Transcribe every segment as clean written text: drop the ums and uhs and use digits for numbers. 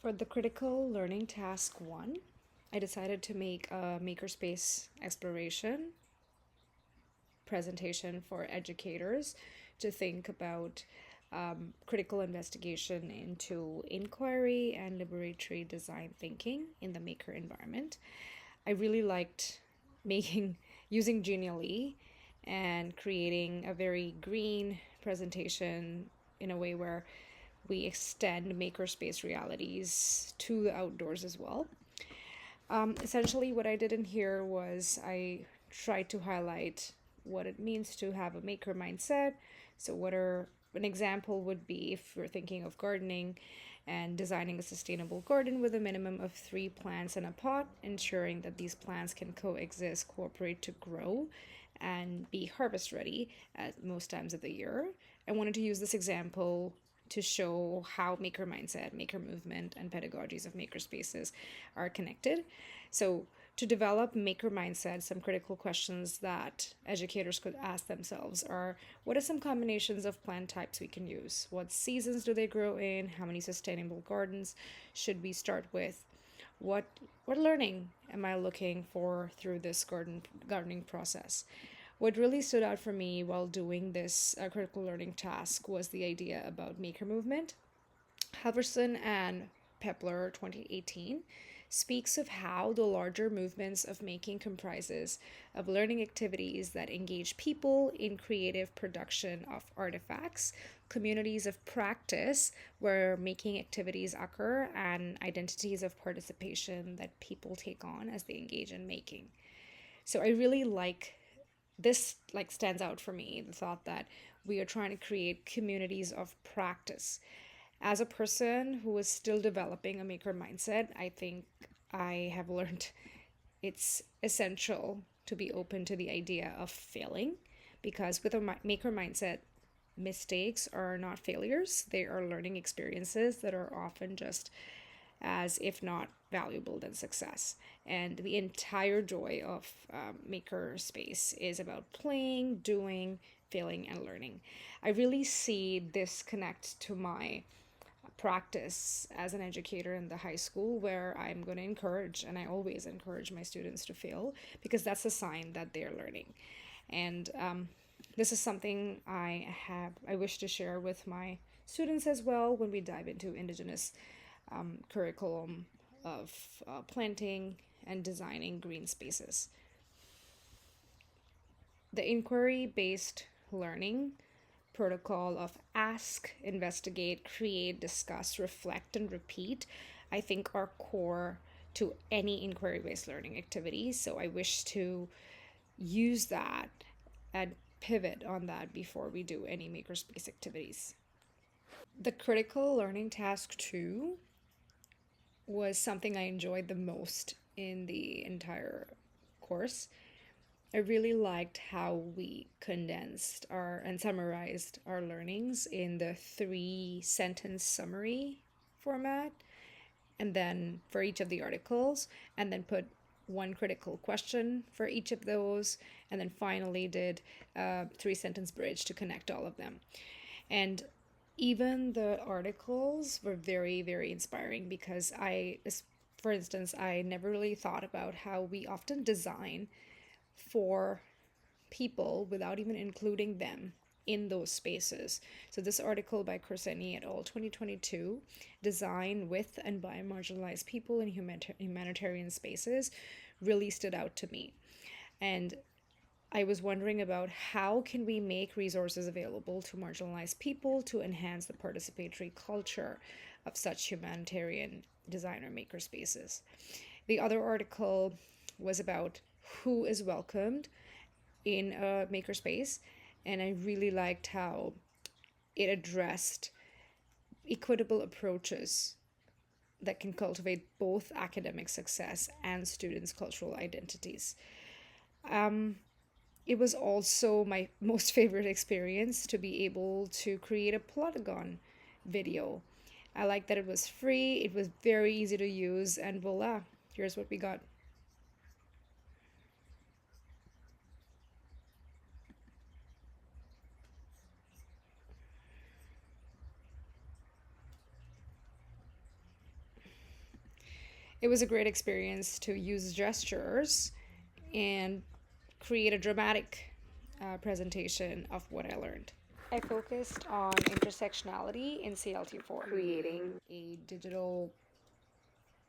For the critical learning task one, I decided to make a makerspace exploration presentation for educators to think about critical investigation into inquiry and liberatory design thinking in the maker environment. I really liked making using Genially and creating a very green presentation in a way where we extend makerspace realities to the outdoors as well. Essentially, what I did in here was I tried to highlight what it means to have a maker mindset. So, what are an example would be if you're thinking of gardening and designing a sustainable garden with a minimum of 3 plants in a pot, ensuring that these plants can coexist, cooperate to grow, and be harvest ready at most times of the year. I wanted to use this example to show how maker mindset, maker movement, and pedagogies of maker spaces are connected. So, to develop maker mindset, some critical questions that educators could ask themselves are: what are some combinations of plant types we can use? What seasons do they grow in? How many sustainable gardens should we start with? What what learning am I looking for through this gardening process? What really stood out for me while doing this critical learning task was the idea about maker movement. Halverson and Pepler 2018 speaks of how the larger movements of making comprises of learning activities that engage people in creative production of artifacts, communities of practice where making activities occur, and identities of participation that people take on as they engage in making. So I really like this, like, stands out for me, the thought that we are trying to create communities of practice. As a person who is still developing a maker mindset, I think I have learned it's essential to be open to the idea of failing, because with a maker mindset, mistakes are not failures, they are learning experiences that are often just as, if not valuable, than success. And the entire joy of maker space is about playing, doing, failing, and learning. I really see this connect to my practice as an educator in the high school, where I'm going to encourage, and I always encourage my students to fail, because that's a sign that they're learning. And this is something I wish to share with my students as well when we dive into Indigenous curriculum of planting and designing green spaces. The inquiry based learning protocol of ask, investigate, create, discuss, reflect, and repeat, I think are core to any inquiry based learning activity. So I wish to use that and pivot on that before we do any makerspace activities. The critical learning task two was something I enjoyed the most in the entire course. I really liked how we condensed our and summarized our learnings in the 3 sentence summary format, and then for each of the articles, and then put one critical question for each of those, and then finally did a 3 sentence bridge to connect all of them. And even the articles were very, very inspiring, because for instance, I never really thought about how we often design for people without even including them in those spaces. So this article by Corseni et al. 2022, Design with and by Marginalized People in Humanitarian Spaces, really stood out to me. And I was wondering about how can we make resources available to marginalized people to enhance the participatory culture of such humanitarian designer maker spaces. The other article was about who is welcomed in a makerspace, and I really liked how it addressed equitable approaches that can cultivate both academic success and students' cultural identities. It was also my most favorite experience to be able to create a Plotagon video. I like that it was free, it was very easy to use, and voila, here's what we got. It was a great experience to use gestures and create a dramatic presentation of what I learned. I focused on intersectionality in CLT4, creating a digital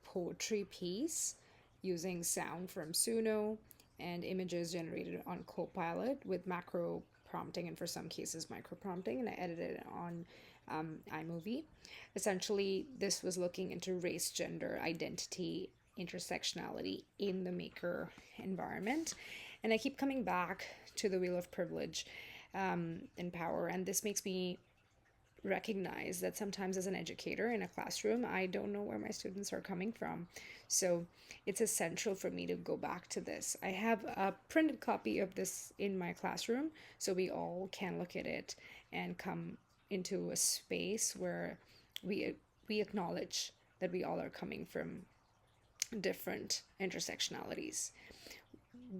poetry piece using sound from Suno and images generated on Copilot with macro prompting and for some cases micro prompting, and I edited it on iMovie. Essentially, this was looking into race, gender, identity, intersectionality in the maker environment. And I keep coming back to the wheel of privilege and power, and this makes me recognize that sometimes as an educator in a classroom, I don't know where my students are coming from. So it's essential for me to go back to this. I have a printed copy of this in my classroom so we all can look at it and come into a space where we acknowledge that we all are coming from different intersectionalities.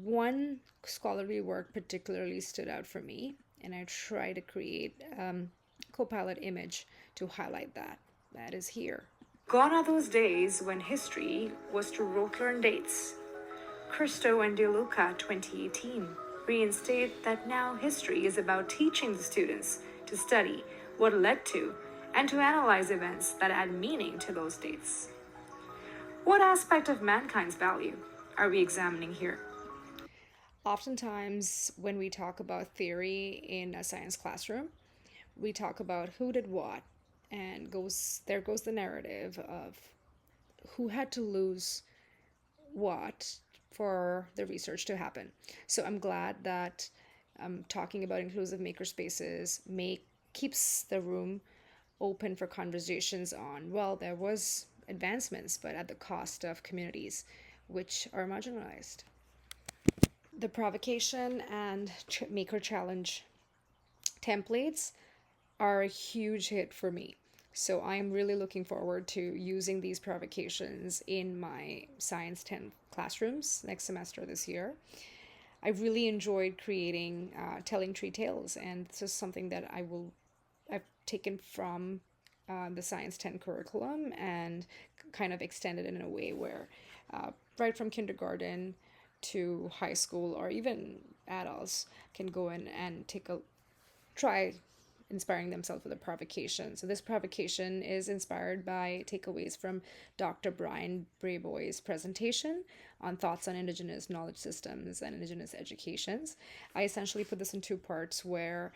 One scholarly work particularly stood out for me, and I try to create Copilot image to highlight that. That is here. Gone are those days when history was to rote learn dates. Cristo and De Luca 2018 reinstate that now history is about teaching the students to study what led to and to analyze events that add meaning to those dates. What aspect of mankind's value are we examining here? Oftentimes, when we talk about theory in a science classroom, we talk about who did what, and there goes the narrative of who had to lose what for the research to happen. So I'm glad that talking about inclusive makerspaces keeps the room open for conversations on, well, there was advancements, but at the cost of communities which are marginalized. The provocation and maker challenge templates are a huge hit for me. So I am really looking forward to using these provocations in my Science 10 classrooms next semester this year. I really enjoyed creating telling tree tales, and this is something that I've taken from the Science 10 curriculum and kind of extended it in a way where right from kindergarten to high school or even adults can go in and try inspiring themselves with a provocation. So this provocation is inspired by takeaways from Dr. Brian Brayboy's presentation on thoughts on Indigenous knowledge systems and Indigenous educations. I essentially put this in two parts where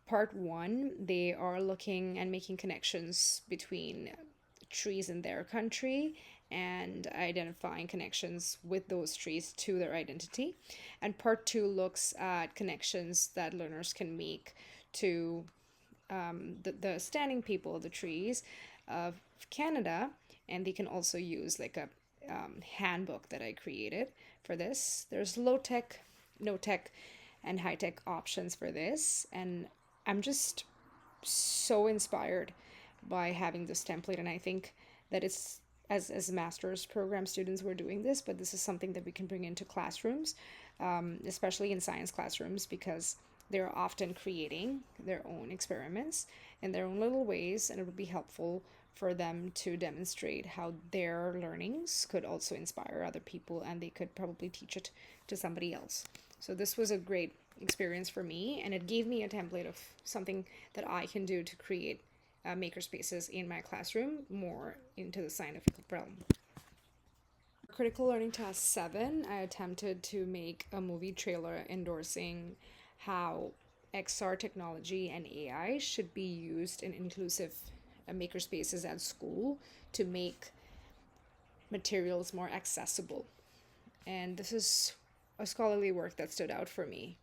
part one, they are looking and making connections between trees in their country and identifying connections with those trees to their identity. And part two looks at connections that learners can make to the standing people of the trees of Canada, and they can also use like a handbook that I created for this. There's low tech, no tech, and high tech options for this, and I'm just so inspired by having this template, and I think that it's as master's program students we're doing this, but this is something that we can bring into classrooms, especially in science classrooms, because they're often creating their own experiments in their own little ways, and it would be helpful for them to demonstrate how their learnings could also inspire other people, and they could probably teach it to somebody else. So this was a great experience for me, and it gave me a template of something that I can do to create maker spaces in my classroom more into the scientific realm. Critical Learning Task 7, I attempted to make a movie trailer endorsing how XR technology and AI should be used in inclusive maker spaces at school to make materials more accessible. And this is a scholarly work that stood out for me.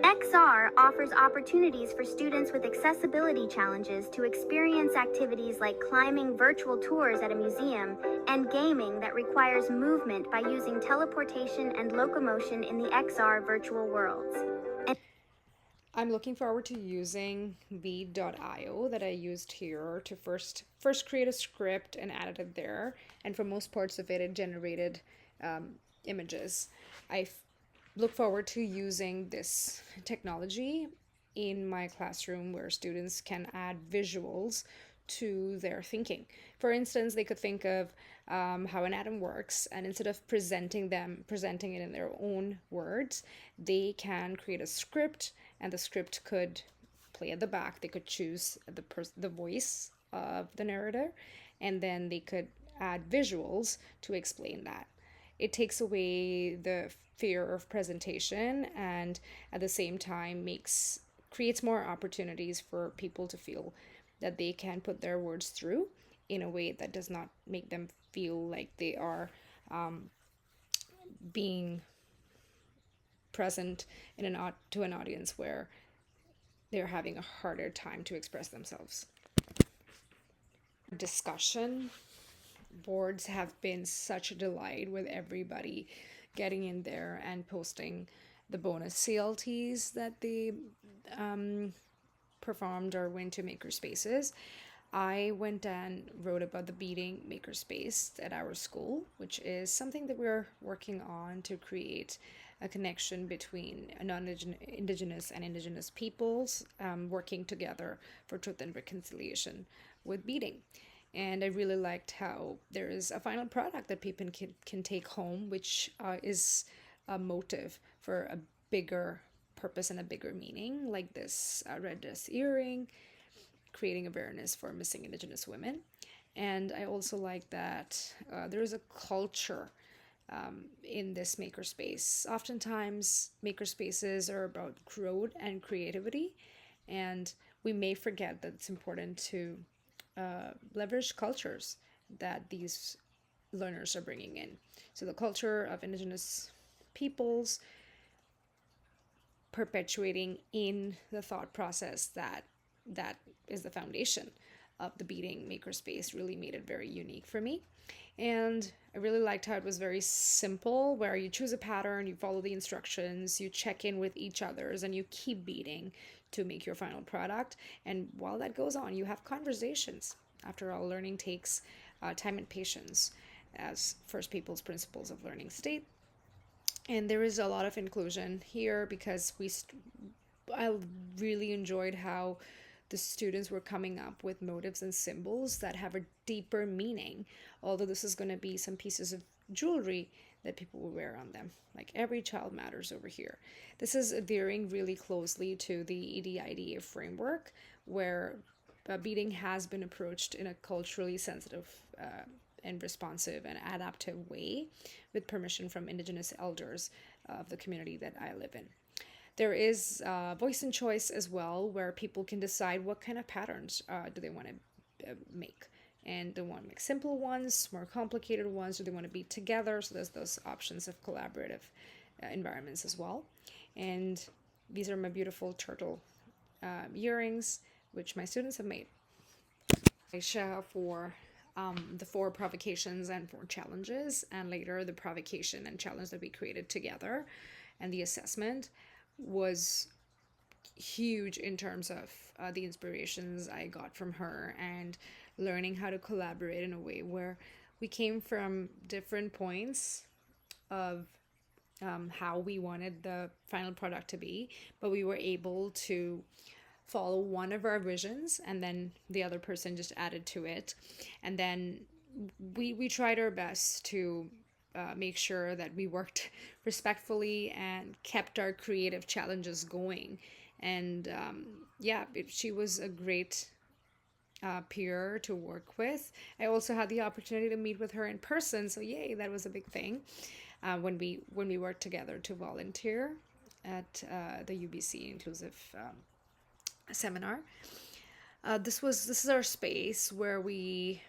XR offers opportunities for students with accessibility challenges to experience activities like climbing virtual tours at a museum and gaming that requires movement by using teleportation and locomotion in the XR virtual worlds. I'm looking forward to using Bead.io that I used here to first create a script and added it there, and for most parts of it, it generated images. I look forward to using this technology in my classroom where students can add visuals to their thinking. For instance, they could think of how an atom works, and instead of presenting it in their own words, they can create a script, and the script could play at the back. They could choose the voice of the narrator, and then they could add visuals to explain that. It takes away the fear of presentation, and at the same time makes creates more opportunities for people to feel that they can put their words through in a way that does not make them feel like they are being present in to an audience where they're having a harder time to express themselves. Discussion boards have been such a delight, with everybody getting in there and posting the bonus CLTs that they performed or went to makerspaces. I went and wrote about the beading makerspace at our school, which is something that we're working on to create a connection between non-indigenous and indigenous peoples working together for truth and reconciliation with beading. And I really liked how there is a final product that people can take home, which is a motive for a bigger purpose and a bigger meaning, like this red dress earring, creating awareness for missing Indigenous women. And I also like that there is a culture in this makerspace. Oftentimes, makerspaces are about growth and creativity, and we may forget that it's important to leverage cultures that these learners are bringing in. So the culture of Indigenous peoples, perpetuating in the thought process that is the foundation of the beading makerspace, really made it very unique for me. And I really liked how it was very simple, where you choose a pattern, you follow the instructions, you check in with each other's, and you keep beading to make your final product. And while that goes on, you have conversations. After all, learning takes time and patience, as First Peoples principles of learning state. And there is a lot of inclusion here because I really enjoyed how the students were coming up with motives and symbols that have a deeper meaning. Although this is going to be some pieces of jewelry that people will wear on them. Like every child matters over here. This is adhering really closely to the EDIDA framework, where beading has been approached in a culturally sensitive and responsive and adaptive way, with permission from Indigenous elders of the community that I live in. There is voice and choice as well, where people can decide what kind of patterns do they want to make. And they want to make simple ones, more complicated ones, or they want to be together. So there's those options of collaborative environments as well. And these are my beautiful turtle earrings, which my students have made. I share for the 4 provocations and 4 challenges, and later the provocation and challenge that we created together, and the assessment was huge in terms of the inspirations I got from her, and learning how to collaborate in a way where we came from different points of how we wanted the final product to be, but we were able to follow one of our visions, and then the other person just added to it. And then we tried our best to make sure that we worked respectfully and kept our creative challenges going. And she was a great peer to work with. I also had the opportunity to meet with her in person, so yay, that was a big thing. When we worked together to volunteer at the UBC Inclusive Seminar. This is our space where we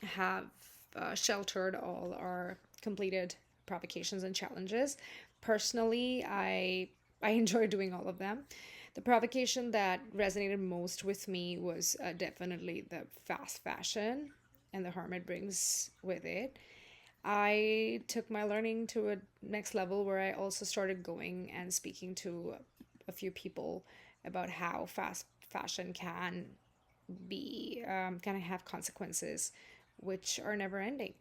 have sheltered all our completed provocations and challenges. Personally, I enjoy doing all of them. The provocation that resonated most with me was definitely the fast fashion and the harm it brings with it. I took my learning to a next level, where I also started going and speaking to a few people about how fast fashion can have consequences which are never ending.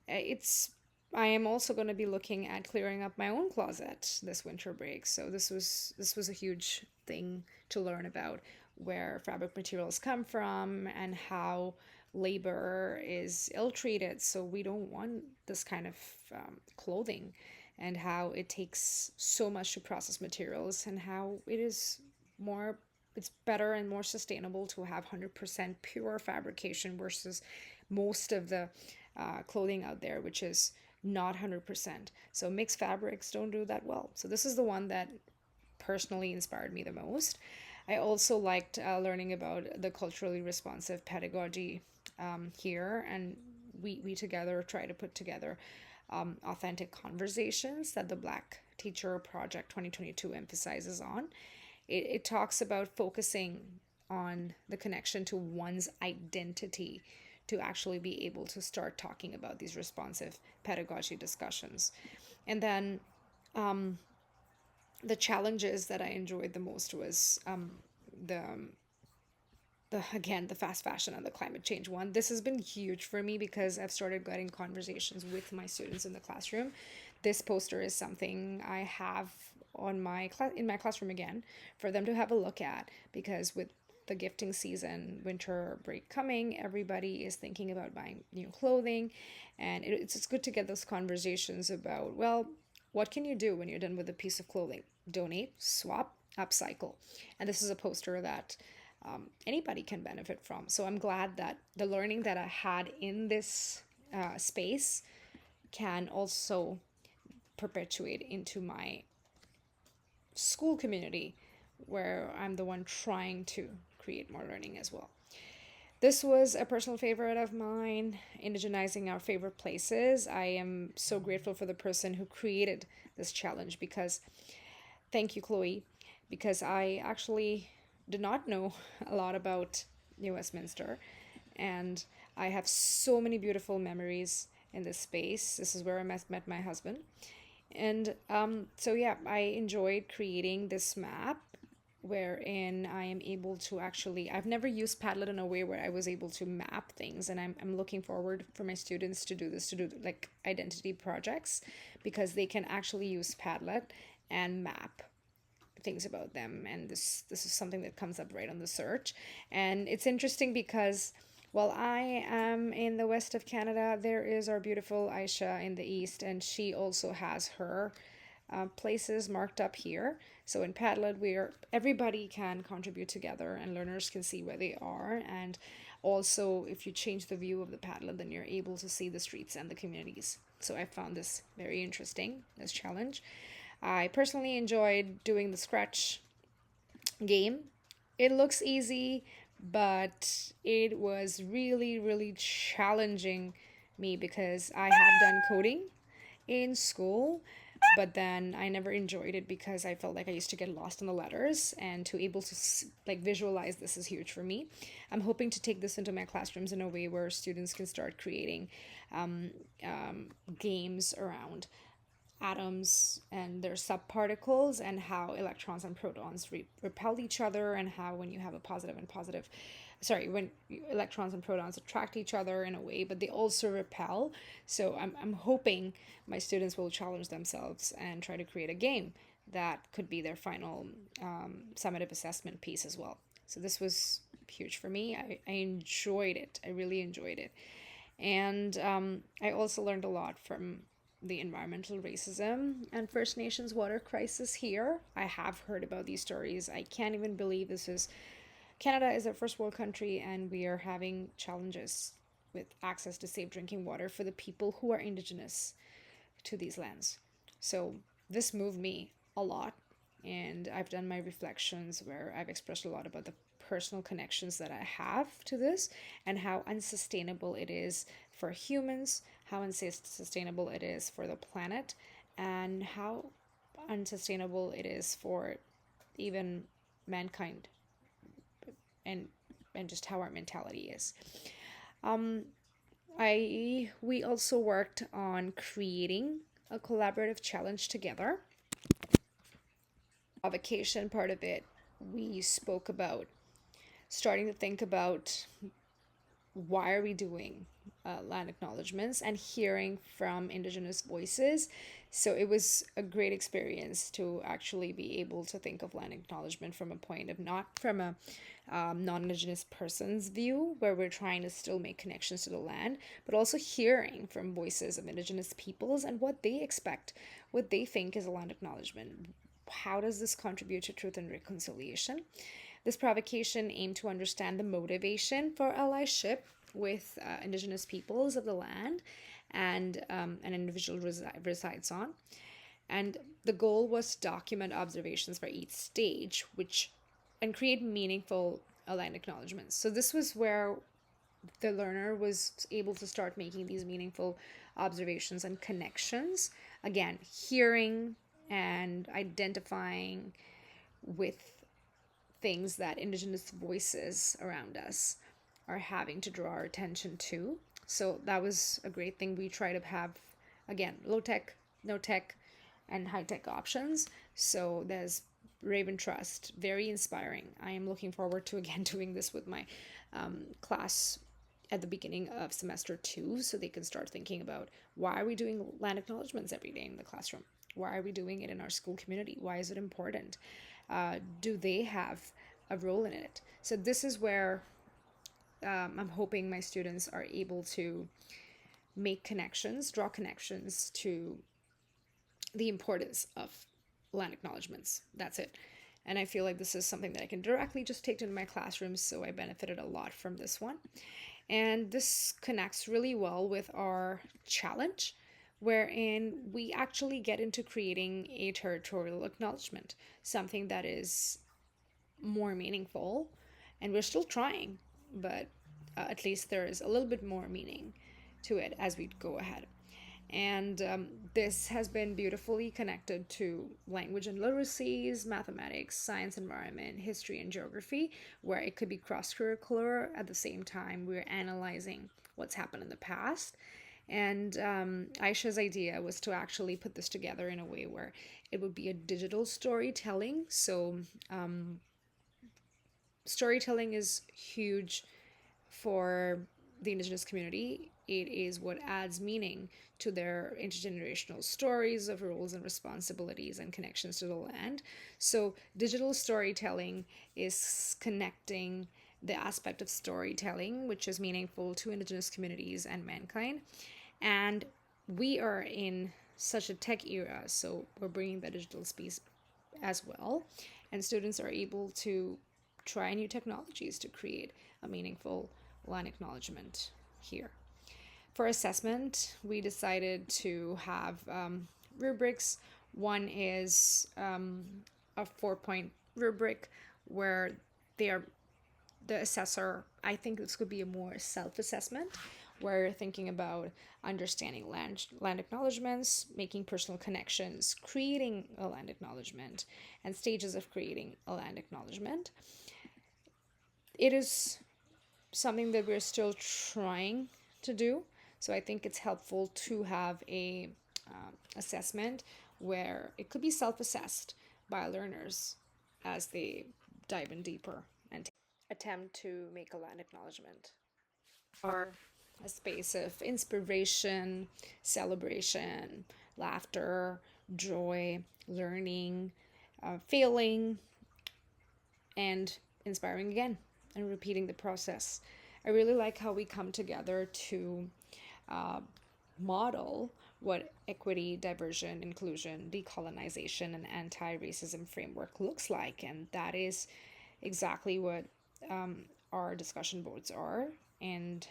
I am also going to be looking at clearing up my own closet this winter break. So this was a huge thing to learn about. where fabric materials come from and how labor is ill treated. So we don't want this kind of clothing, and how it takes so much to process materials, and how it is more, it's better and more sustainable to have 100% pure fabrication versus most of the clothing out there, which is not 100%. So mixed fabrics don't do that well. So this is the one that personally inspired me the most. I also liked learning about the culturally responsive pedagogy here, and we together try to put together authentic conversations that the Black Teacher Project 2022 emphasizes on. It talks about focusing on the connection to one's identity to actually be able to start talking about these responsive pedagogy discussions. And then the challenges that I enjoyed the most was the the fast fashion and the climate change one. This has been huge for me because I've started getting conversations with my students in the classroom. This poster is something I have on my in my classroom again for them to have a look at, because with the gifting season, winter break coming, everybody is thinking about buying new clothing, and it's good to get those conversations about, well, what can you do when you're done with a piece of clothing? Donate, swap, upcycle. And this is a poster that anybody can benefit from. So I'm glad that the learning that I had in this space can also perpetuate into my school community, where I'm the one trying to create more learning as well. This was a personal favorite of mine, indigenizing our favorite places. I am so grateful for the person who created this challenge, because thank you, Chloe, because I actually did not know a lot about New Westminster, and I have so many beautiful memories in this space. This is where I met my husband. And so, yeah, I enjoyed creating this map wherein I am able to actually, I've never used Padlet in a way where I was able to map things, and I'm looking forward for my students to do this, to do like identity projects, because they can actually use Padlet and map things about them, and this is something that comes up right on the search. And it's interesting because while I am in the west of Canada, there is our beautiful Aisha in the east, and she also has her places marked up here. So in Padlet, where everybody can contribute together and learners can see where they are. And also, if you change the view of the Padlet, then you're able to see the streets and the communities. So I found this very interesting, this challenge. I personally enjoyed doing the Scratch game. It looks easy, but it was really, really challenging me because I have done coding in school, but then I never enjoyed it because I felt like I used to get lost in the letters, and to able to like visualize this is huge for me. I'm hoping to take this into my classrooms in a way where students can start creating games around atoms and their subparticles, and how electrons and protons repel each other, and how when you have a positive and positive, sorry, when electrons and protons attract each other in a way, but they also repel. So I'm hoping my students will challenge themselves and try to create a game that could be their final summative assessment piece as well. So this was huge for me. I enjoyed it. I really enjoyed it. And I also learned a lot from the environmental racism and First Nations water crisis here. I have heard about these stories. I can't even believe this is Canada is a first world country, and we are having challenges with access to safe drinking water for the people who are indigenous to these lands. So this moved me a lot, and I've done my reflections where I've expressed a lot about the personal connections that I have to this, and how unsustainable it is for humans, how unsustainable it is for the planet, and how unsustainable it is for even mankind, and just how our mentality is. We also worked on creating a collaborative challenge together. Vacation part of it, we spoke about starting to think about why are we doing land acknowledgements, and hearing from Indigenous voices. So it was a great experience to actually be able to think of land acknowledgement from a point of not from a non-Indigenous person's view, where we're trying to still make connections to the land, but also hearing from voices of Indigenous peoples and what they expect, what they think is a land acknowledgement. How does this contribute to truth and reconciliation? This provocation aimed to understand the motivation for allyship with Indigenous peoples of the land and an individual resides on. And the goal was to document observations for each stage, which and create meaningful aligned acknowledgements. So this was where the learner was able to start making these meaningful observations and connections. Again, hearing and identifying with things that Indigenous voices around us are having to draw our attention to. So that was a great thing. We try to have, again, low tech, no tech, and high tech options. So there's Raven Trust, very inspiring. I am looking forward to again doing this with my class at the beginning of semester 2, so they can start thinking about, why are we doing land acknowledgements every day in the classroom? Why are we doing it in our school community? Why is it important? Do they have a role in it? So this is where I'm hoping my students are able to make connections, draw connections to the importance of land acknowledgements. That's it. And I feel like this is something that I can directly just take to my classroom, so I benefited a lot from this one. And this connects really well with our challenge, wherein we actually get into creating a territorial acknowledgement, something that is more meaningful. And we're still trying, but at least there is a little bit more meaning to it as we go ahead. And this has been beautifully connected to language and literacies, mathematics, science, environment, history, and geography, where it could be cross curricular. At the same time, we're analyzing what's happened in the past. And Aisha's idea was to actually put this together in a way where it would be a digital storytelling. So, storytelling is huge for the Indigenous community. It is what adds meaning to their intergenerational stories of roles and responsibilities and connections to the land. So, digital storytelling is connecting the aspect of storytelling, which is meaningful to Indigenous communities and mankind. And we are in such a tech era, so we're bringing the digital space as well. And students are able to try new technologies to create a meaningful land acknowledgement here. For assessment, we decided to have rubrics. One is a 4-point rubric where they are the assessor. I think this could be a more self-assessment, where you're thinking about understanding land acknowledgements, making personal connections, creating a land acknowledgement, and stages of creating a land acknowledgement. It is something that we're still trying to do. So I think it's helpful to have a assessment where it could be self-assessed by learners as they dive in deeper and attempt to make a land acknowledgement, or a space of inspiration, celebration, laughter, joy, learning, failing, and inspiring again and repeating the process. I really like how we come together to model what equity, diversion, inclusion, decolonization, and anti-racism framework looks like. And that is exactly what our discussion boards are. And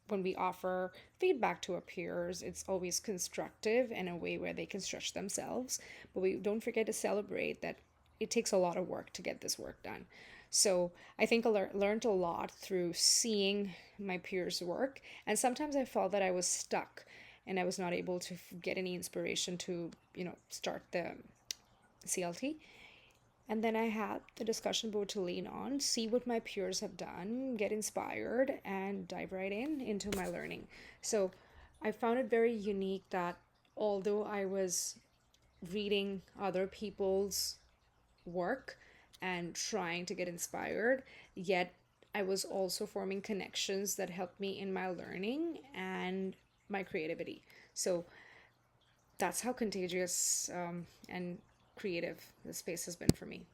when we offer feedback to our peers, it's always constructive in a way where they can stretch themselves. But we don't forget to celebrate that it takes a lot of work to get this work done. So I think I learned a lot through seeing my peers' work. And sometimes I felt that I was stuck and I was not able to get any inspiration to, start the CLT. And then I had the discussion board to lean on, see what my peers have done, get inspired, and dive right into my learning. So I found it very unique that although I was reading other people's work and trying to get inspired, yet I was also forming connections that helped me in my learning and my creativity. So that's how contagious and creative the space has been for me.